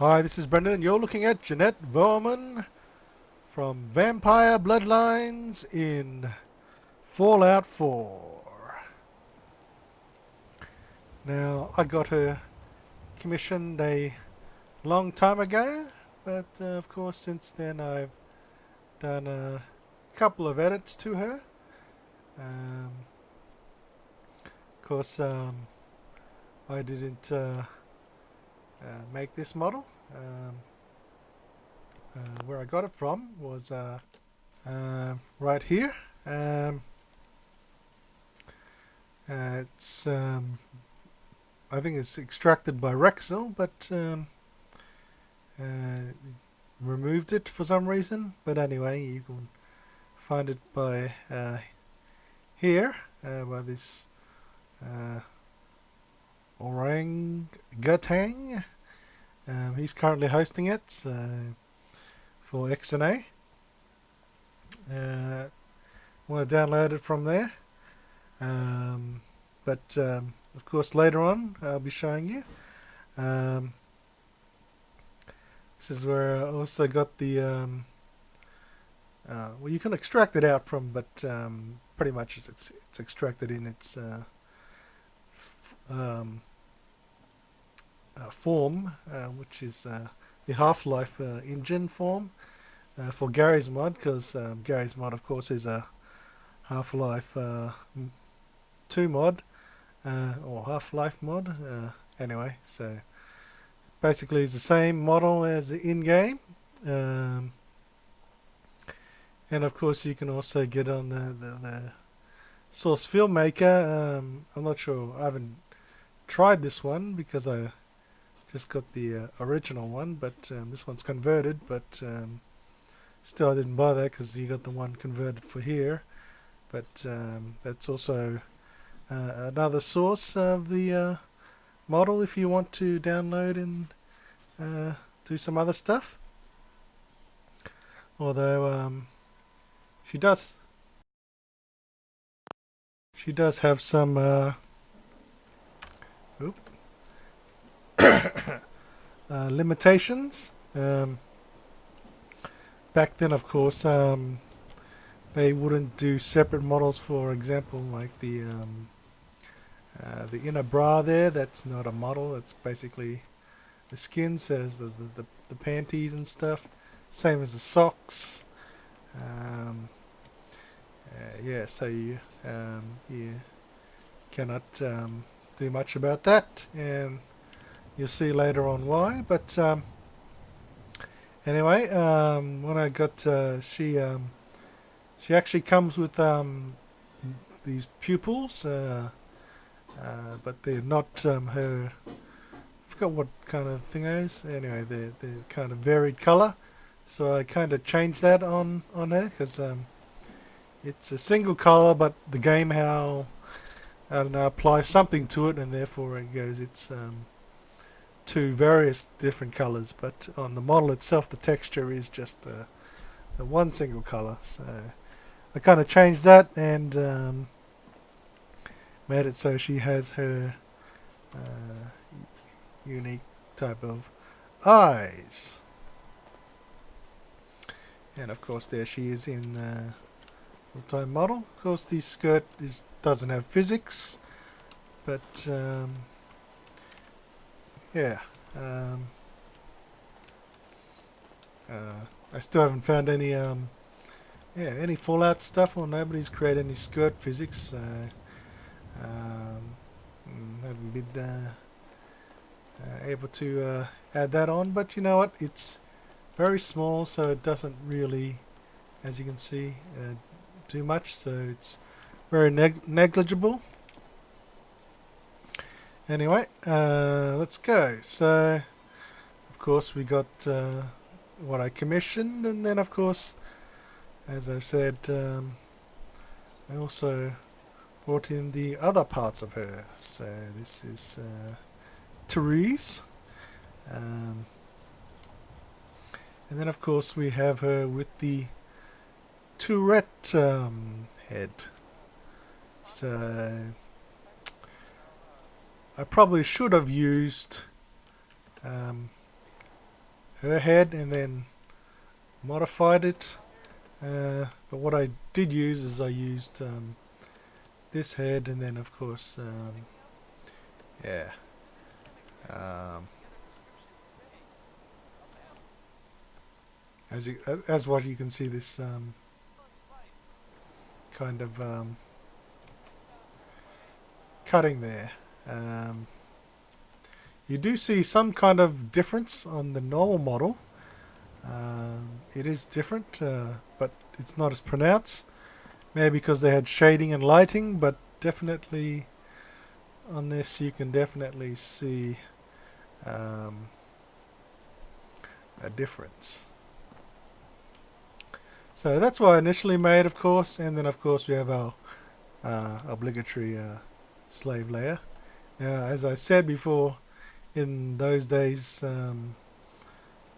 Hi, this is Brendan, and you're looking at Jeanette Vorman from Vampire Bloodlines in Fallout 4. Now, I got her commissioned a long time ago, but of course, since then I've done a couple of edits to her. Of course, I didn't make this model. Where I got it from was right here. Um, it's I think it's extracted by Rexel, but uh, removed it for some reason. But anyway, you can find it by here, by this uh, Orang Gutang. He's currently hosting it for XNA. Want to download it from there. But of course, later on, I'll be showing you. Um, this is where I also got the well, you can extract it out from, but pretty much it's extracted in its um, form, which is the Half-Life engine form for Gary's mod, because Gary's mod, of course, is a Half-Life 2 mod, or Half-Life mod. Anyway, so basically it's the same model as the in-game. Um, and of course you can also get on the Source Filmmaker. I'm not sure, I haven't tried this one because I just got the original one, but this one's converted, but still I didn't buy that because you got the one converted for here. But that's also another source of the model if you want to download and do some other stuff. Although she does have some limitations. Back then, of course, they wouldn't do separate models. For example, like the inner bra there. That's not a model. It's basically the skin. Says the panties and stuff. Same as the socks. Um, yeah, so you cannot do much about that, and you'll see later on why. But anyway, when I got she actually comes with these pupils, but they're not her. I forgot what kind of thing it is. Anyway, they're kind of varied color, so I kind of changed that on her because it's a single color, but the game how I don't know applies something to it, and therefore it goes it's two various different colors. But on the model itself, the texture is just the one single color. So I kind of changed that and made it so she has her unique type of eyes. And of course, there she is in full-time model. Of course, the skirt doesn't have physics, but yeah. Um, I still haven't found any any Fallout stuff, or nobody's created any skirt physics. So haven't been able to add that on. But you know what? It's very small, so it doesn't really, as you can see, do much. So it's very negligible. Anyway, let's go. So, of course, we got what I commissioned, and then, of course, as I said, I also brought in the other parts of her. So this is Therese. And then, of course, we have her with the Tourette head. So I probably should have used her head and then modified it. But what I did use is I used this head, and then of course, yeah, um, as what you can see, this kind of cutting there. You do see some kind of difference on the normal model. It is different, but it's not as pronounced. Maybe because they had shading and lighting, but definitely on this you can definitely see a difference. So that's what I initially made, of course, and then of course we have our obligatory slave layer. Now, as I said before, in those days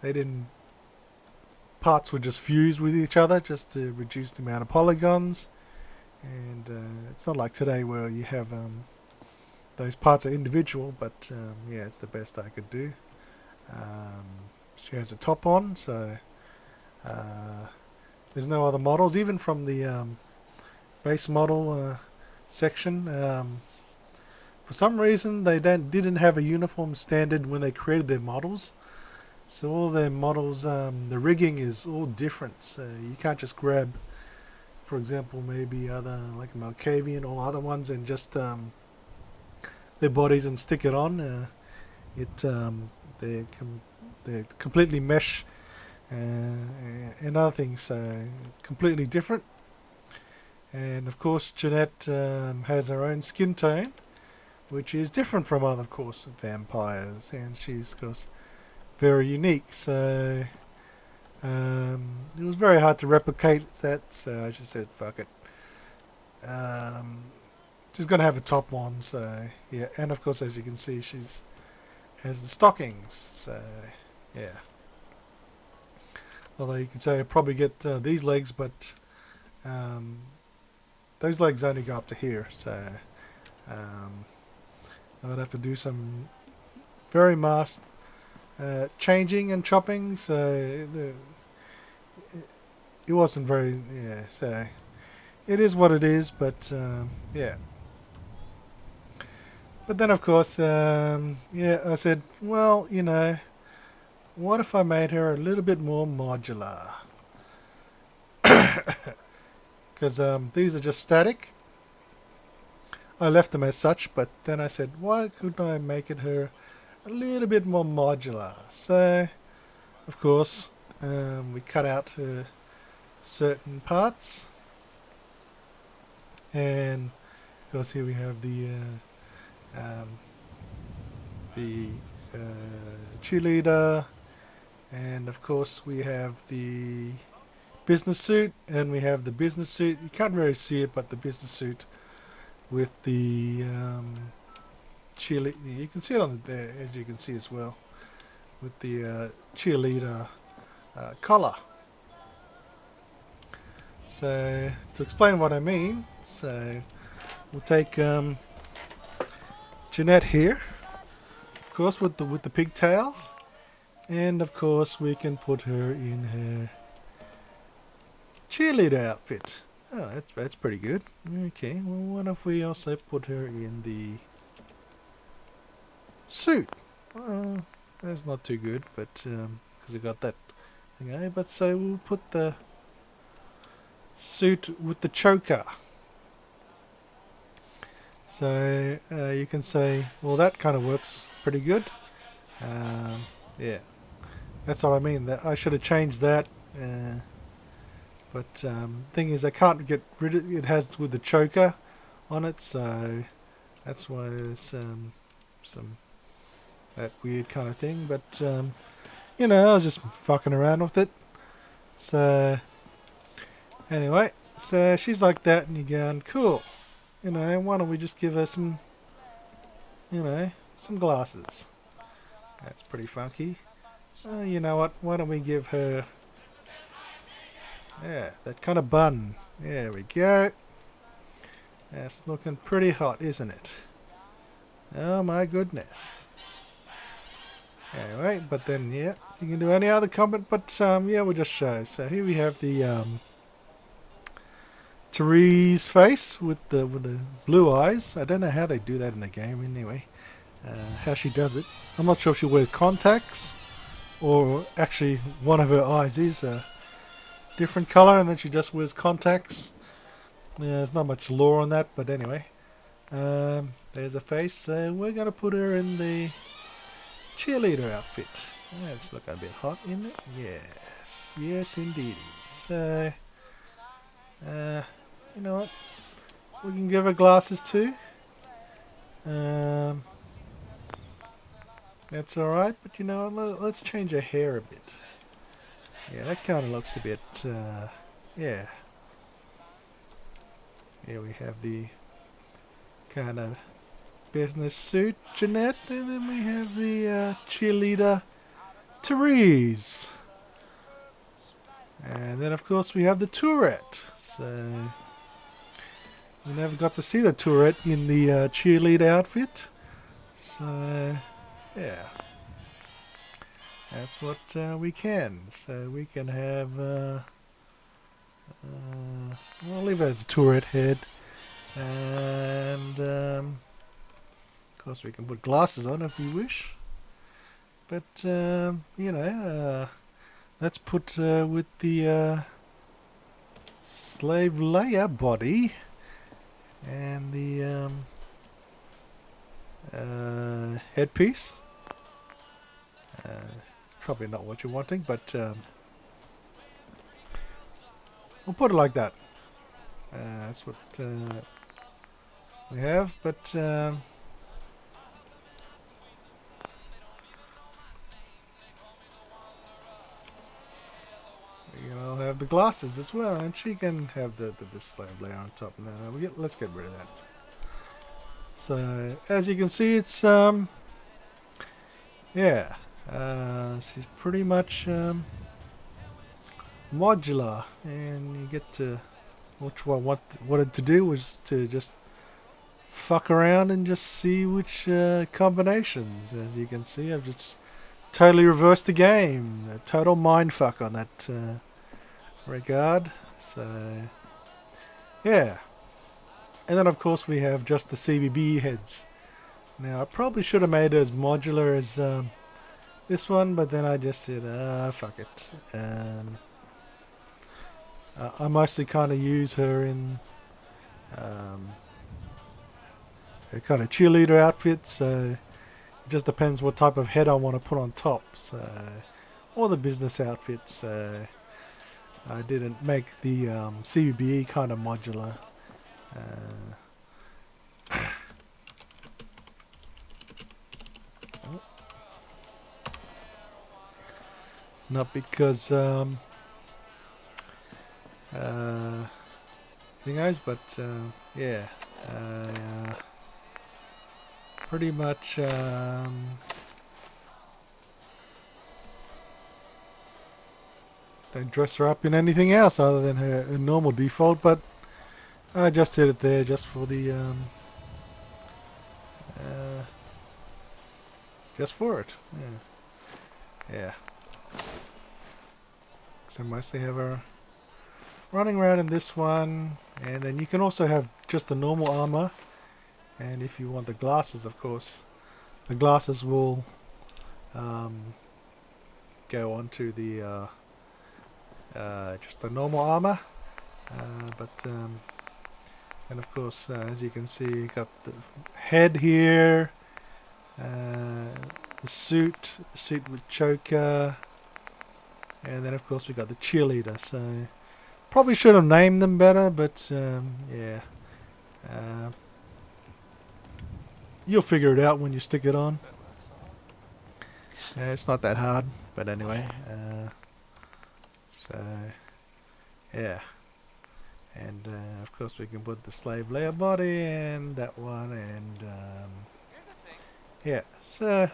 they didn't parts would just fuse with each other just to reduce the amount of polygons, and it's not like today where you have those parts are individual, but yeah, it's the best I could do. She has a top on, so there's no other models, even from the base model section. For some reason they didn't have a uniform standard when they created their models. So all their models, the rigging is all different. So you can't just grab, for example, maybe other like Malkavian or other ones and just their bodies and stick it on. They're completely mesh and other things. So completely different. And of course, Jeanette has her own skin tone, which is different from other, of course, vampires, and she's, of course, very unique. So it was very hard to replicate that, so I just said fuck it. She's gonna have a top on, so yeah, and of course, as you can see, she's has the stockings, so yeah. Although you could say I'd probably get these legs, but those legs only go up to here, so I'd have to do some very masked changing and chopping, so it wasn't very, yeah, so it is what it is, but yeah. But then of course, yeah, I said, well, you know, what if I made her a little bit more modular? Because these are just static. I left them as such, but then I said, why couldn't I make it her a little bit more modular? So, of course, we cut out certain parts, and of course here we have the cheerleader, and of course we have the business suit, and we have the business suit. You can't really see it, but the business suit with the cheerleader. You can see it on there, as you can see as well, with the cheerleader collar. So to explain what I mean, so we'll take Jeanette here, of course, with the pigtails, and of course we can put her in her cheerleader outfit. Oh, that's pretty good. Okay, well, what if we also put her in the suit? That's not too good, but because we got that thing, eh? But so we'll put the suit with the choker. So you can say, well, that kind of works pretty good. Yeah, that's what I mean. That I should have changed that. But thing is, I can't get rid of it. It has with the choker on it, so that's why there's some that weird kind of thing. But you know, I was just fucking around with it. So anyway, so she's like that, and you're going, cool. You know, why don't we just give her some, you know, some glasses? That's pretty funky. You know what? Why don't we give her, yeah, that kind of bun. There we go. That's looking pretty hot, isn't it? Oh my goodness. Anyway, but then, yeah, you can do any other comment, but yeah, we'll just show. So here we have the Therese face with the blue eyes. I don't know how they do that in the game anyway. How she does it. I'm not sure if she wears contacts or actually one of her eyes is a different color and then she just wears contacts. Yeah, there's not much lore on that, but anyway. There's a face. We're going to put her in the cheerleader outfit. It's looking a bit hot, isn't it? Yes. Yes, indeed. So, you know what? We can give her glasses too. That's alright, but you know what? Let's change her hair a bit. Yeah, that kind of looks a bit, yeah. Here we have the kind of business suit, Jeanette, and then we have the cheerleader, Therese. And then of course we have the Tourette. So we never got to see the Tourette in the cheerleader outfit. So yeah, that's what we can. So we can have, we'll leave it as a Tourette head. And of course we can put glasses on if we wish. But you know, let's put with the Slave Leia body and the headpiece. Probably not what you're wanting, but we'll put it like that. That's what we have, but I'll have the glasses as well, and she can have the slave layer on top. No, let's get rid of that. So as you can see, it's yeah, she's pretty much modular, and you get to which one what wanted to do was to just fuck around and just see which combinations. As you can see, I've just totally reversed the game. A total mindfuck on that regard. So yeah, and then of course we have just the CBB heads. Now I probably should have made it as modular as this one, but then I just said fuck it. I mostly kind of use her in her kind of cheerleader outfit, so it just depends what type of head I want to put on top. So, or the business outfit. So I didn't make the CBBE kind of modular. Not because guys, but yeah, pretty much don't dress her up in anything else other than her normal default, but I just did it there just for the just for it. Yeah. So mostly have her running around in this one, and then you can also have just the normal armor, and if you want the glasses, of course the glasses will go onto the just the normal armor, but and of course as you can see, you got the head here, the suit with choker, and then of course we got the cheerleader. So probably should have named them better, but yeah, you'll figure it out when you stick it on. It's not that hard, but anyway, so yeah, and of course we can put the slave layer body and that one, and yeah, so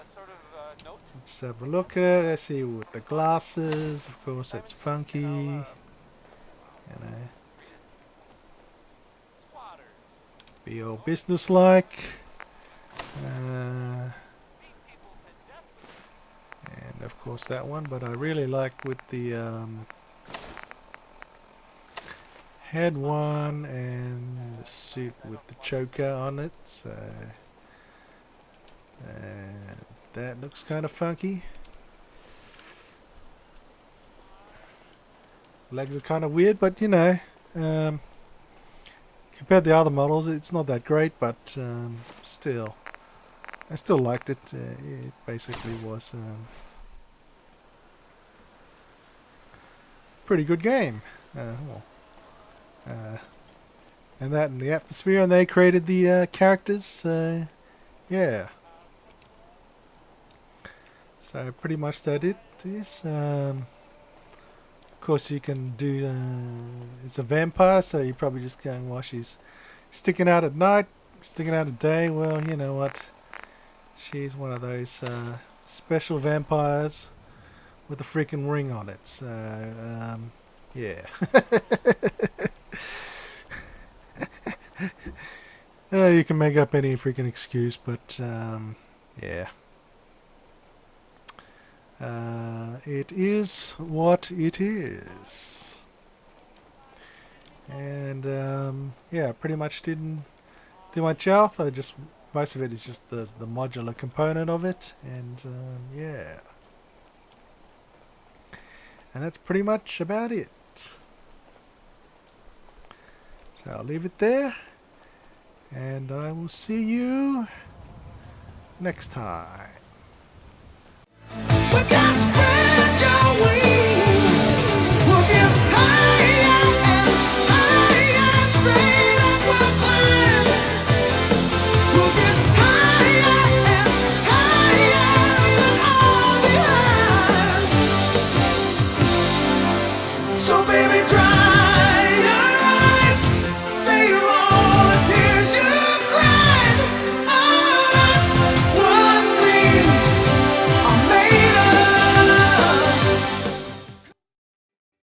let's have a look at it. Let's see with the glasses, of course it's funky, you know, be all business-like, and And of course that one, but I really like with the head one and the suit with the choker on it. So that looks kind of funky. Legs are kind of weird, but you know, compared to the other models, it's not that great, but still, I still liked it. It basically was pretty good game. And that and the atmosphere, and they created the characters. Yeah. So pretty much that it is. Of course, you can do. It's a vampire, so you're probably just going, well, she's sticking out at night, sticking out at day. Well, you know what? She's one of those special vampires with a freaking ring on it. So, yeah. You can make up any freaking excuse, but yeah. It is what it is. And yeah, pretty much didn't do much else. Most of it is just the modular component of it, and yeah. And that's pretty much about it. So I'll leave it there, and I will see you next time.